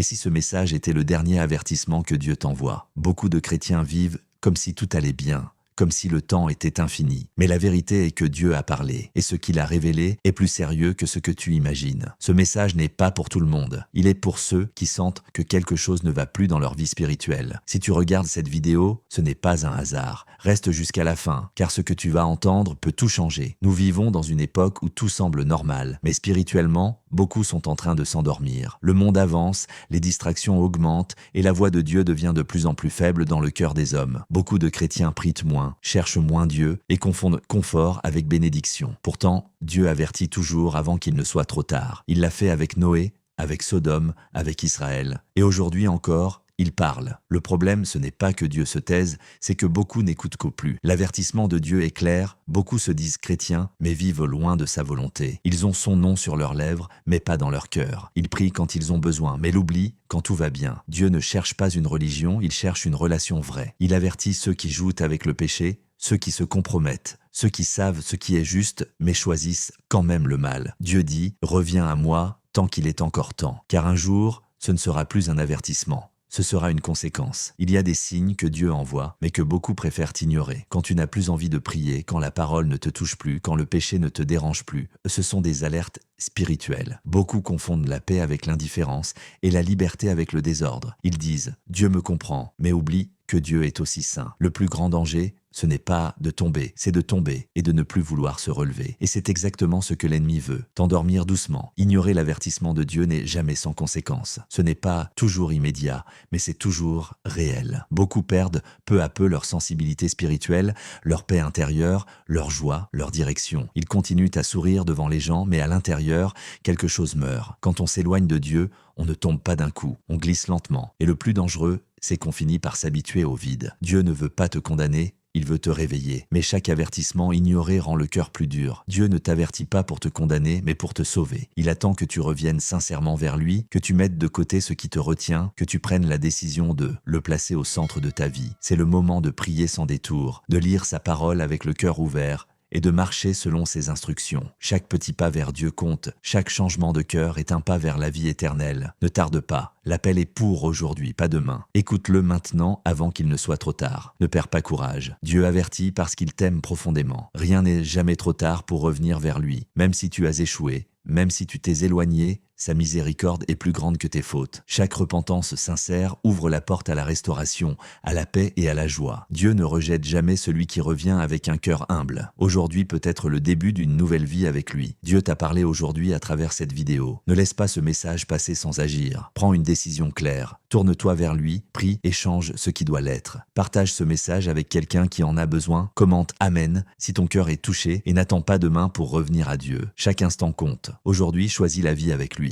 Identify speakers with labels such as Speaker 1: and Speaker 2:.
Speaker 1: Et si ce message était le dernier avertissement que Dieu t'envoie? Beaucoup de chrétiens vivent comme si tout allait bien, comme si le temps était infini. Mais la vérité est que Dieu a parlé, et ce qu'il a révélé est plus sérieux que ce que tu imagines. Ce message n'est pas pour tout le monde. Il est pour ceux qui sentent que quelque chose ne va plus dans leur vie spirituelle. Si tu regardes cette vidéo, ce n'est pas un hasard. Reste jusqu'à la fin, car ce que tu vas entendre peut tout changer. Nous vivons dans une époque où tout semble normal, mais spirituellement, beaucoup sont en train de s'endormir. Le monde avance, les distractions augmentent, et la voix de Dieu devient de plus en plus faible dans le cœur des hommes. Beaucoup de chrétiens prient moins, cherchent moins Dieu et confondent confort avec bénédiction. Pourtant, Dieu avertit toujours avant qu'il ne soit trop tard. Il l'a fait avec Noé, avec Sodome, avec Israël. Et aujourd'hui encore, il parle. Le problème, ce n'est pas que Dieu se taise, c'est que beaucoup n'écoutent qu'au plus. L'avertissement de Dieu est clair, beaucoup se disent chrétiens, mais vivent loin de sa volonté. Ils ont son nom sur leurs lèvres, mais pas dans leur cœur. Ils prient quand ils ont besoin, mais l'oublient quand tout va bien. Dieu ne cherche pas une religion, il cherche une relation vraie. Il avertit ceux qui jouent avec le péché, ceux qui se compromettent, ceux qui savent ce qui est juste, mais choisissent quand même le mal. Dieu dit « Reviens à moi tant qu'il est encore temps », car un jour, ce ne sera plus un avertissement. Ce sera une conséquence. Il y a des signes que Dieu envoie, mais que beaucoup préfèrent ignorer. Quand tu n'as plus envie de prier, quand la parole ne te touche plus, quand le péché ne te dérange plus, ce sont des alertes spirituelles. Beaucoup confondent la paix avec l'indifférence et la liberté avec le désordre. Ils disent « Dieu me comprend », mais oublient que Dieu est aussi saint. Le plus grand danger, ce n'est pas de tomber, c'est de tomber et de ne plus vouloir se relever. Et c'est exactement ce que l'ennemi veut, t'endormir doucement. Ignorer l'avertissement de Dieu n'est jamais sans conséquence. Ce n'est pas toujours immédiat, mais c'est toujours réel. Beaucoup perdent peu à peu leur sensibilité spirituelle, leur paix intérieure, leur joie, leur direction. Ils continuent à sourire devant les gens, mais à l'intérieur, quelque chose meurt. Quand on s'éloigne de Dieu, on ne tombe pas d'un coup, on glisse lentement. Et le plus dangereux, c'est qu'on finit par s'habituer au vide. Dieu ne veut pas te condamner, il veut te réveiller. Mais chaque avertissement ignoré rend le cœur plus dur. Dieu ne t'avertit pas pour te condamner, mais pour te sauver. Il attend que tu reviennes sincèrement vers lui, que tu mettes de côté ce qui te retient, que tu prennes la décision de le placer au centre de ta vie. C'est le moment de prier sans détour, de lire sa parole avec le cœur ouvert, et de marcher selon ses instructions. Chaque petit pas vers Dieu compte, chaque changement de cœur est un pas vers la vie éternelle. Ne tarde pas, l'appel est pour aujourd'hui, pas demain. Écoute-le maintenant avant qu'il ne soit trop tard. Ne perds pas courage. Dieu avertit parce qu'il t'aime profondément. Rien n'est jamais trop tard pour revenir vers lui. Même si tu as échoué, même si tu t'es éloigné, sa miséricorde est plus grande que tes fautes. Chaque repentance sincère ouvre la porte à la restauration, à la paix et à la joie. Dieu ne rejette jamais celui qui revient avec un cœur humble. Aujourd'hui peut être le début d'une nouvelle vie avec lui. Dieu t'a parlé aujourd'hui à travers cette vidéo. Ne laisse pas ce message passer sans agir. Prends une décision claire. Tourne-toi vers lui, prie et change ce qui doit l'être. Partage ce message avec quelqu'un qui en a besoin. Commente Amen si ton cœur est touché et n'attends pas demain pour revenir à Dieu. Chaque instant compte. Aujourd'hui, choisis la vie avec lui.